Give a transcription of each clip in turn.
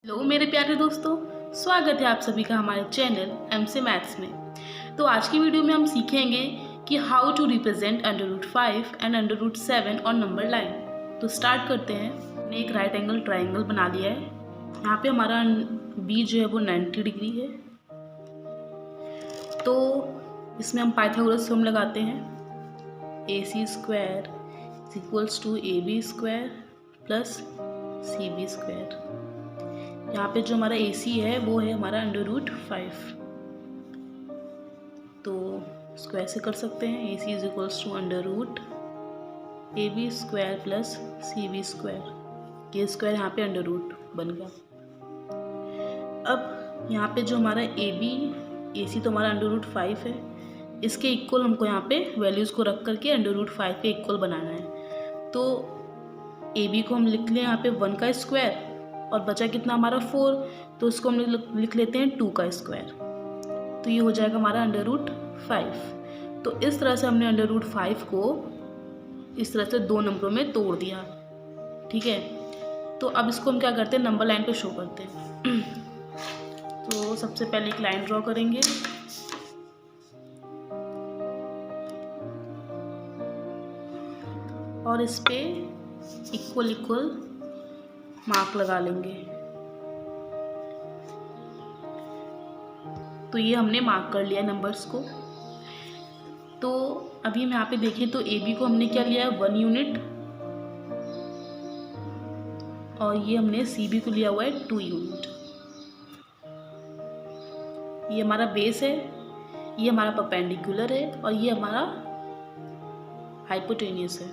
Hello मेरे प्यारे दोस्तों, स्वागत है आप सभी का हमारे चैनल MC मैथ्स में। तो आज की वीडियो में हम सीखेंगे कि how to represent √5 and √7 on number line. तो स्टार्ट करते हैं। हमने एक राइट एंगल ट्राइंगल बना लिया है। यहाँ पे हमारा बी जो है वो 90 डिग्री है। तो इसमें हम पाइथागोरस थ्योरम लगाते हैं। AC² = AB² + CB²। यहाँ पे जो हमारा AC है वो है हमारा √5। तो स्क्वायर से कर सकते हैं। AC = √AB² + CB²। ये स्क्वायर यहाँ पे √ बन गया। अब यहाँ पे जो हमारा AC तो हमारा √5 है, इसके इक्वल हमको यहाँ पे वैल्यूज़ को रख करके √5 के इक्वल बनाना है। तो AB को हम लिख लें यहाँ पे 1 का स्क्वायर और बचा कितना हमारा 4, तो उसको हम लिख लेते हैं 2 का स्क्वायर। तो ये हो जाएगा हमारा √5। तो इस तरह से हमने √5 को इस तरह से 2 नंबरों में तोड़ दिया। ठीक है, तो अब इसको हम क्या करते हैं, नंबर लाइन पे शो करते हैं। तो सबसे पहले एक लाइन ड्रॉ करेंगे। और इस पे इक्वल मार्क लगा लेंगे। तो ये हमने मार्क कर लिया नंबर्स को। तो अभी हम यहाँ पे देखें तो AB को हमने क्या लिया है, 1 यूनिट, और ये हमने CB को लिया हुआ है 2 यूनिट। ये हमारा बेस है, ये हमारा परपेंडिकुलर है, और ये हमारा हाइपोटेन्यूस है।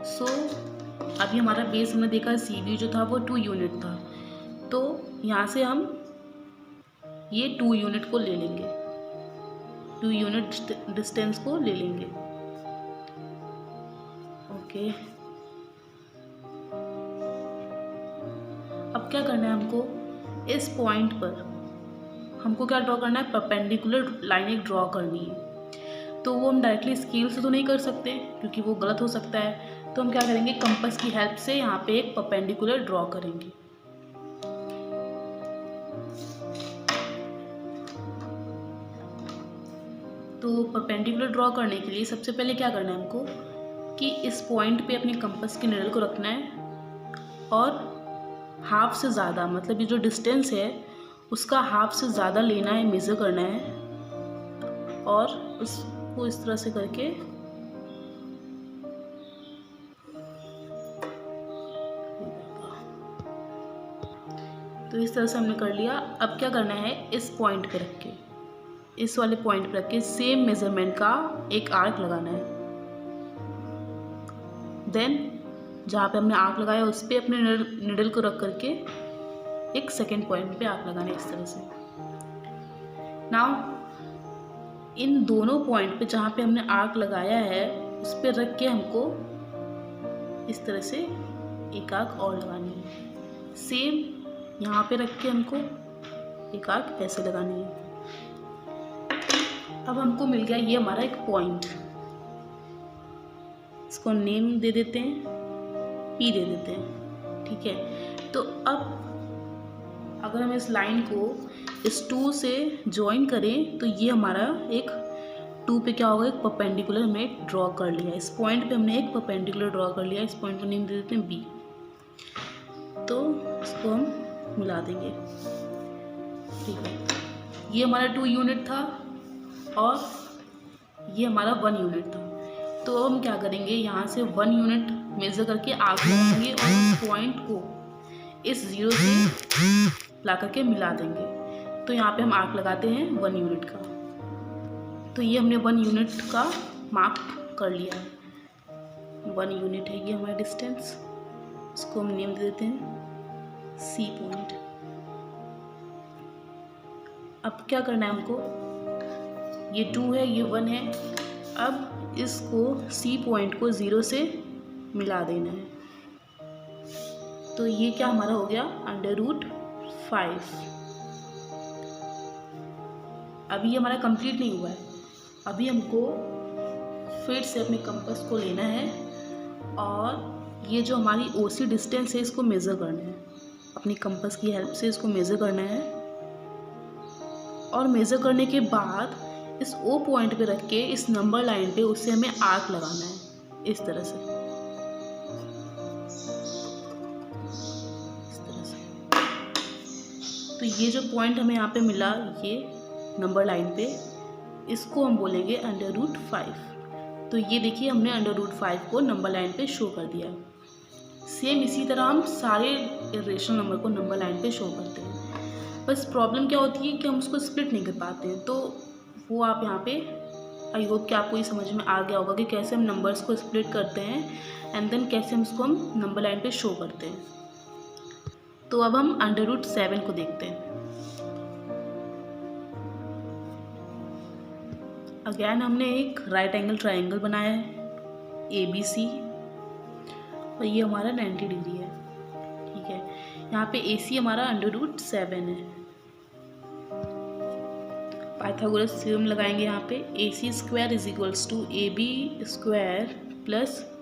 सो अभी हमारा बेस हमने देखा CB जो था वो 2 यूनिट था। तो यहाँ से हम ये 2 यूनिट को ले लेंगे, 2 यूनिट डिस्टेंस को ले लेंगे। ओके, अब क्या करना है हमको, इस पॉइंट पर हमको क्या ड्रॉ करना है, परपेंडिकुलर लाइन एक ड्रॉ करनी है। तो वो हम डायरेक्टली स्केल से तो नहीं कर सकते क्योंकि वो गलत हो सकता है। तो हम क्या करेंगे, कंपास की हेल्प से यहाँ पे एक परपेंडिकुलर ड्रॉ करेंगे। तो परपेंडिकुलर ड्रॉ करने के लिए सबसे पहले क्या करना है हमको कि इस पॉइंट पे अपने कंपास के निडल को रखना है और हाफ से ज़्यादा, मतलब ये जो डिस्टेंस है उसका हाफ से ज़्यादा लेना है, मेज़र करना है, और उसको इस तरह से करके तो इस तरह से हमने कर लिया। अब क्या करना है, इस पॉइंट पे रख के, इस वाले पॉइंट पे रख के सेम मेजरमेंट का एक आर्क लगाना है। देन जहाँ पे हमने आर्क लगाया उस पर अपने निडल को रख करके एक सेकेंड पॉइंट पे आर्क लगाना है, इस तरह से। नाउ इन दोनों पॉइंट पे जहाँ पे हमने आर्क लगाया है उस पर रख के हमको इस तरह से एक आर्क और लगानी है। सेम यहाँ पे रख के हमको एक आर्क ऐसे लगानी है। अब हमको मिल गया ये हमारा एक पॉइंट, इसको नेम दे देते हैं, P दे देते हैं। ठीक है, तो अब अगर हम इस लाइन को इस 2 से ज्वाइन करें तो ये हमारा एक 2 पे क्या होगा, एक परपेंडिकुलर हमने ड्रॉ कर लिया। इस पॉइंट पे हमने एक परपेंडिकुलर ड्रॉ कर लिया। इस पॉइंट को नेम दे देते हैं B। तो इसको हम मिला देंगे। ठीक है, ये हमारा 2 यूनिट था और ये हमारा 1 यूनिट था। तो हम क्या करेंगे, यहाँ से 1 यूनिट मेज़र करके आर्क लगाएंगे और इस पॉइंट को इस 0 से ला करके मिला देंगे। तो यहाँ पे हम आर्क लगाते हैं 1 यूनिट का। तो ये हमने 1 यूनिट का मार्क कर लिया है। 1 यूनिट है ये हमारा डिस्टेंस, इसको हम नेम दे देते हैं C पॉइंट। अब क्या करना है हमको, ये 2 है, ये 1 है। अब इसको C पॉइंट को 0 से मिला देना है। तो ये क्या हमारा हो गया, √5। अभी ये हमारा कंप्लीट नहीं हुआ है। अभी हमको फिर से अपने कंपास को लेना है और ये जो हमारी OC डिस्टेंस है इसको मेज़र करना है, अपनी कंपास की हेल्प से इसको मेज़र करना है। और मेज़र करने के बाद इस O पॉइंट पे रख के इस नंबर लाइन पे उससे हमें आर्क लगाना है, इस तरह से, इस तरह से। तो ये जो पॉइंट हमें यहाँ पे मिला, ये नंबर लाइन पे, इसको हम बोलेंगे √5। तो ये देखिए हमने √5 को नंबर लाइन पे शो कर दिया। सेम इसी तरह हम सारे इरेशनल नंबर को नंबर लाइन पे शो करते हैं। बस प्रॉब्लम क्या होती है कि हम उसको स्प्लिट नहीं कर पाते हैं। तो वो आप यहाँ पे, आई होप कि आपको ये समझ में आ गया होगा कि कैसे हम नंबर्स को स्प्लिट करते हैं एंड देन कैसे हम उसको नंबर लाइन पे शो करते हैं। तो अब हम √7 को देखते हैं। अगेन हमने एक राइट एंगल ट्राइंगल बनाया है ABC, और ये हमारा 90 डिग्री है, ठीक है। यहाँ पे AC हमारा √7 है। पाइथागोरस थ्योरम लगाएंगे यहाँ पे, AC² = AB² +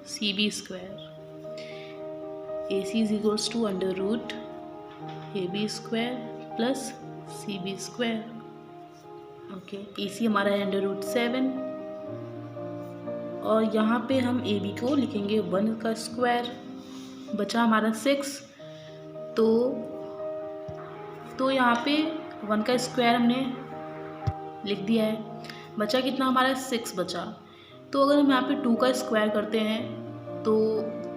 CB²। AC = √AB² + CB²। Okay, AC हमारा है √7, और यहाँ पे हम AB को लिखेंगे 1 का स्क्वायर, बचा हमारा 6। तो यहाँ पे 1 का स्क्वायर हमने लिख दिया है, बचा कितना हमारा 6 बचा। तो अगर हम यहाँ पे 2 का स्क्वायर करते हैं तो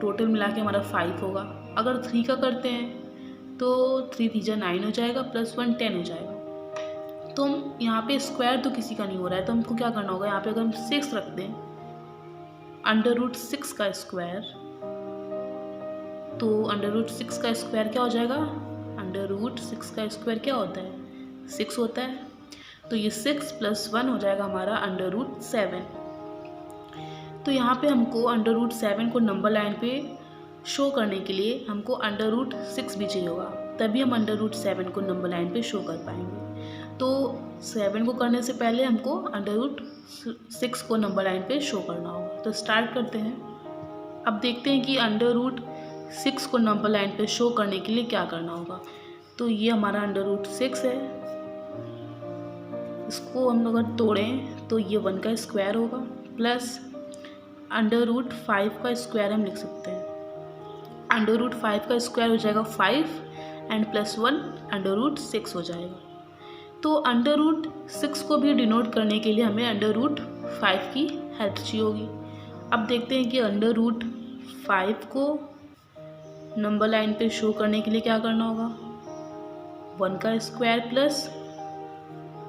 टोटल मिला के हमारा 5 होगा। अगर 3 का करते हैं तो 3 × 3 = 9 हो जाएगा, +1 10 हो जाएगा। तो हम यहाँ पे स्क्वायर तो किसी का नहीं हो रहा है, तो हमको क्या करना होगा, यहाँ पे अगर हम 6 रख दें, √6 का स्क्वायर, तो √6 का स्क्वायर क्या हो जाएगा, √6 का स्क्वायर क्या होता है, 6 होता है। तो ये 6 + 1 हो जाएगा हमारा √7। तो यहाँ पे हमको √7 को नंबर लाइन पे शो करने के लिए हमको √6 भी चाहिए होगा, तभी हम √7 को नंबर लाइन पे शो कर पाएंगे। तो 7 को करने से पहले हमको √6 को नंबर लाइन पे शो करना होगा। तो स्टार्ट करते हैं। अब देखते हैं कि √6 को नंबर लाइन पे शो करने के लिए क्या करना होगा। तो ये हमारा √6 है, इसको हम अगर तोड़ें तो ये 1 का स्क्वायर होगा, प्लस √5 का स्क्वायर हम लिख सकते हैं। √5 का स्क्वायर हो जाएगा 5 एंड +1 √6 हो जाएगा। तो √6 को भी डिनोट करने के लिए हमें √5 की हेल्प चाहिए होगी। अब देखते हैं कि √5 को नंबर लाइन पे शो करने के लिए क्या करना होगा, 1 का स्क्वायर प्लस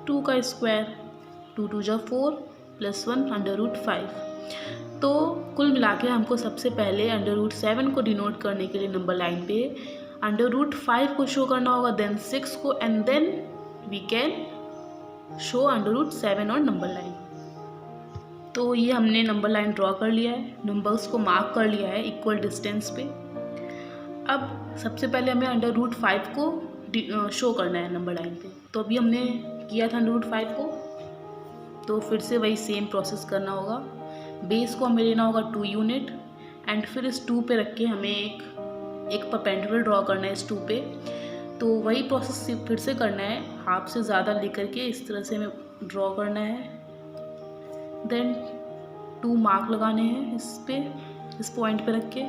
2 का स्क्वायर, 2 × 2 = 4 +1 √5। तो कुल मिला के हमको सबसे पहले √7 को डिनोट करने के लिए नंबर लाइन पे √5 को शो करना होगा, देन 6 को, and then we can show √7 और नंबर लाइन। तो ये हमने नंबर लाइन ड्रॉ कर लिया है, नंबर्स को मार्क कर लिया है इक्वल डिस्टेंस पे। अब सबसे पहले हमें √5 को शो करना है नंबर लाइन पे। तो अभी हमने किया था √5 को, तो फिर से वही सेम प्रोसेस करना होगा। बेस को हमें लेना होगा 2 यूनिट, एंड फिर इस 2 पे रख के हमें एक परपेंडिकुलर ड्रॉ करना है इस 2 पे। तो वही प्रोसेस फिर से करना है, हाफ से ज़्यादा लेकर के इस तरह से हमें ड्रॉ करना है। देन 2 मार्क लगाने हैं इस पे, इस पॉइंट पे रख के।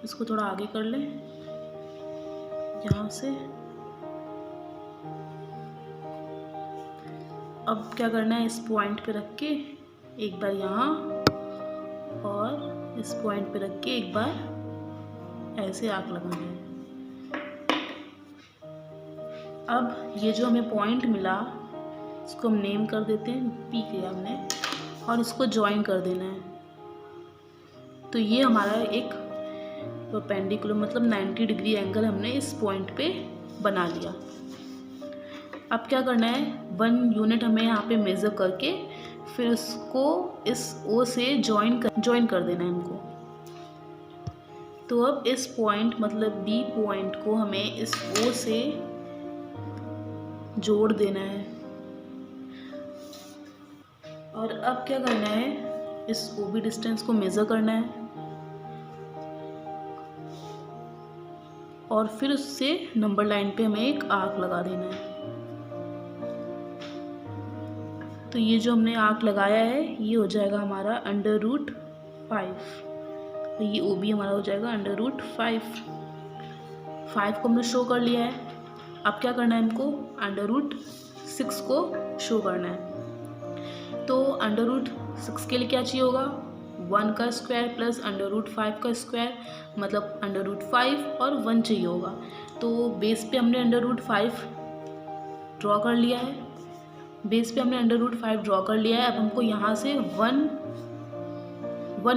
इसको थोड़ा आगे कर लें यहाँ से। अब क्या करना है, इस पॉइंट पे रख के एक बार यहाँ, और इस पॉइंट पे रख के एक बार ऐसे आर्क लगाना है। अब ये जो हमें पॉइंट मिला इसको हम नेम कर देते हैं, P किया हमने, और इसको ज्वाइन कर देना है। तो ये हमारा एक परपेंडिकुलर मतलब 90 डिग्री एंगल हमने इस पॉइंट पे बना लिया। अब क्या करना है, 1 यूनिट हमें यहाँ पे मेज़र करके फिर उसको इस O से ज्वाइन कर देना है हमको। तो अब इस पॉइंट मतलब B पॉइंट को हमें इस O से जोड़ देना है। और अब क्या करना है, इस OB डिस्टेंस को मेज़र करना है और फिर उससे नंबर लाइन पे हमें एक आर्क लगा देना है। तो ये जो हमने आर्क लगाया है ये हो जाएगा हमारा √5। तो ये OB हमारा हो जाएगा √5। 5 को हमने शो कर लिया है। अब क्या करना है, हमको √6 को शो करना है। तो √6 के लिए क्या चाहिए होगा, 1 का स्क्वायर प्लस √5 का स्क्वायर, मतलब √5 और 1 चाहिए होगा। तो बेस पे हमने √5 ड्रॉ कर लिया है। अब हमको यहाँ से 1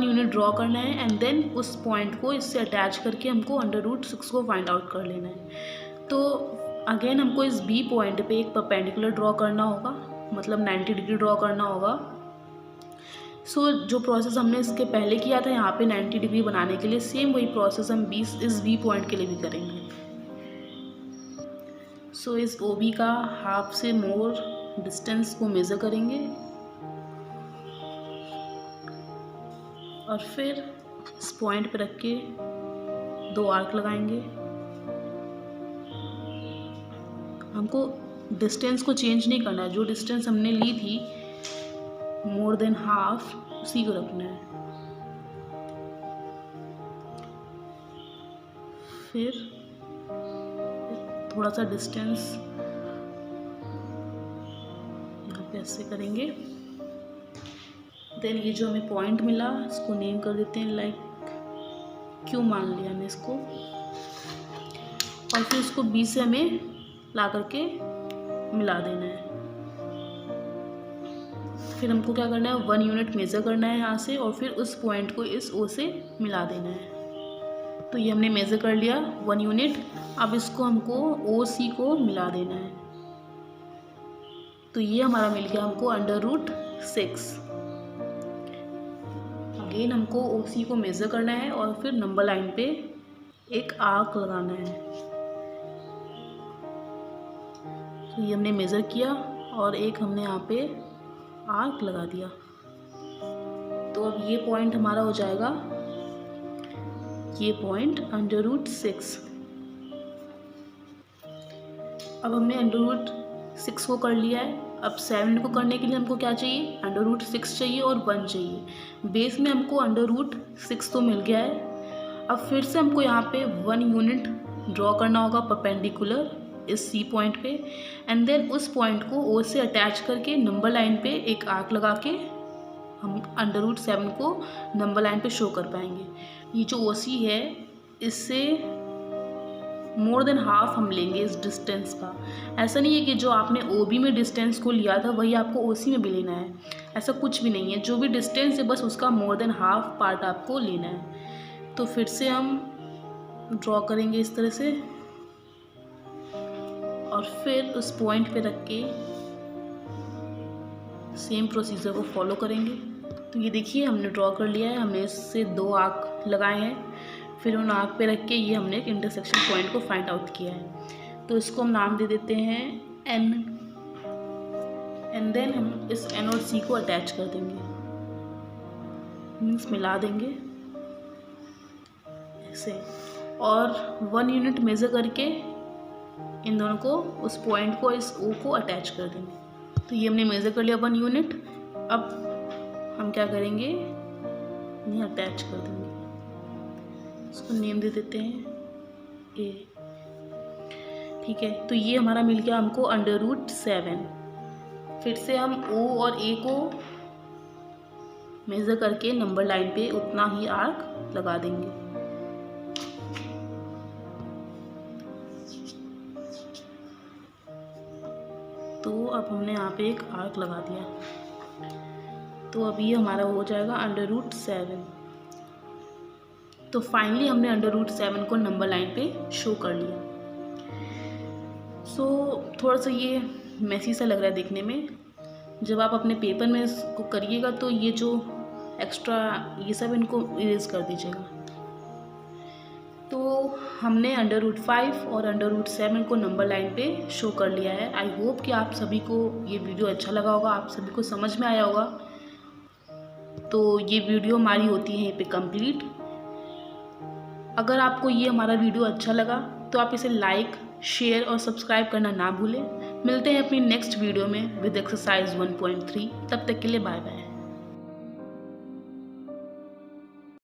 यूनिट ड्रॉ करना है एंड देन उस पॉइंट को इससे अटैच करके हमको √6 को फाइंड आउट कर लेना है। तो अगेन हमको इस B पॉइंट पे एक परपेंडिकुलर ड्रॉ करना होगा, मतलब 90 डिग्री ड्रॉ करना होगा। सो जो प्रोसेस हमने इसके पहले किया था यहाँ पे 90 डिग्री बनाने के लिए, सेम वही प्रोसेस हम इस B पॉइंट के लिए भी करेंगे। सो इस OB का हाफ से मोर डिस्टेंस को मेज़र करेंगे और फिर इस पॉइंट पे रख के 2 आर्क लगाएंगे। हमको डिस्टेंस को चेंज नहीं करना है, जो डिस्टेंस हमने ली थी मोर देन हाफ उसी को रखना है। फिर थोड़ा सा डिस्टेंस यहाँ पे ऐसे करेंगे। देन ये जो हमें पॉइंट मिला इसको नेम कर देते हैं, लाइक Q मान लिया हमने इसको। और फिर इसको B से हमें ला करके मिला देना है। फिर हमको क्या करना है, 1 यूनिट मेज़र करना है यहाँ से और फिर उस पॉइंट को इस O से मिला देना है। तो ये हमने मेज़र कर लिया 1 यूनिट। अब इसको हमको OC को मिला देना है। तो ये हमारा मिल गया हमको √6। अगेन हमको OC को मेज़र करना है और फिर नंबर लाइन पे एक आर्क लगाना है। तो ये हमने मेज़र किया और एक हमने यहाँ पे आर्क लगा दिया। तो अब ये पॉइंट हमारा हो जाएगा, ये पॉइंट √6। अब हमने √6 को कर लिया है। अब 7 को करने के लिए हमको क्या चाहिए, √6 चाहिए और 1 चाहिए। बेस में हमको √6 तो मिल गया है। अब फिर से हमको यहाँ पे 1 यूनिट ड्रॉ करना होगा परपेंडिकुलर इस C पॉइंट पे एंड देन उस पॉइंट को O से अटैच करके नंबर लाइन पे एक आर्क लगा के हम √7 को नंबर लाइन पे शो कर पाएंगे। ये जो OC है इससे मोर देन हाफ हम लेंगे इस डिस्टेंस का। ऐसा नहीं है कि जो आपने OB में डिस्टेंस को लिया था वही आपको OC में भी लेना है, ऐसा कुछ भी नहीं है। जो भी डिस्टेंस है बस उसका मोर देन हाफ पार्ट आपको लेना है। तो फिर से हम ड्रॉ करेंगे इस तरह से और फिर उस पॉइंट पे रख के सेम प्रोसीजर को फॉलो करेंगे। तो ये देखिए हमने ड्रॉ कर लिया है, हमने इससे 2 आर्क लगाए हैं। फिर उन आर्क पे रख के ये हमने एक इंटरसेक्शन पॉइंट को फाइंड आउट किया है। तो इसको हम नाम दे देते हैं N एंड देन हम इस N और C को अटैच कर देंगे, मीन्स मिला देंगे ऐसे। और 1 यूनिट मेज़र करके इन दोनों को, उस पॉइंट को इस O को अटैच कर देंगे। तो ये हमने मेज़र कर लिया 1 यूनिट। अब हम क्या करेंगे, ये अटैच कर देंगे। इसको नेम दे देते हैं A। ठीक है, तो ये हमारा मिल गया हमको √7। फिर से हम O और A को मेज़र करके नंबर लाइन पे उतना ही आर्क लगा देंगे। तो अब हमने यहाँ पे एक आर्क लगा दिया। तो अब ये हमारा हो जाएगा √7। तो फाइनली हमने √7 को नंबर लाइन पे शो कर लिया। सो थोड़ा सा ये मैसी सा लग रहा है देखने में। जब आप अपने पेपर में इसको करिएगा तो ये जो एक्स्ट्रा ये सब इनको इरेज कर दीजिएगा। तो हमने √5 और √7 को नंबर लाइन पे शो कर लिया है। आई होप कि आप सभी को ये वीडियो अच्छा लगा होगा, आप सभी को समझ में आया होगा। तो ये वीडियो हमारी होती है यहीं पे कंप्लीट। अगर आपको ये हमारा वीडियो अच्छा लगा तो आप इसे लाइक, शेयर और सब्सक्राइब करना ना भूलें। मिलते हैं अपनी नेक्स्ट वीडियो में विद एक्सरसाइज 1.3। तब तक के लिए बाय बाय।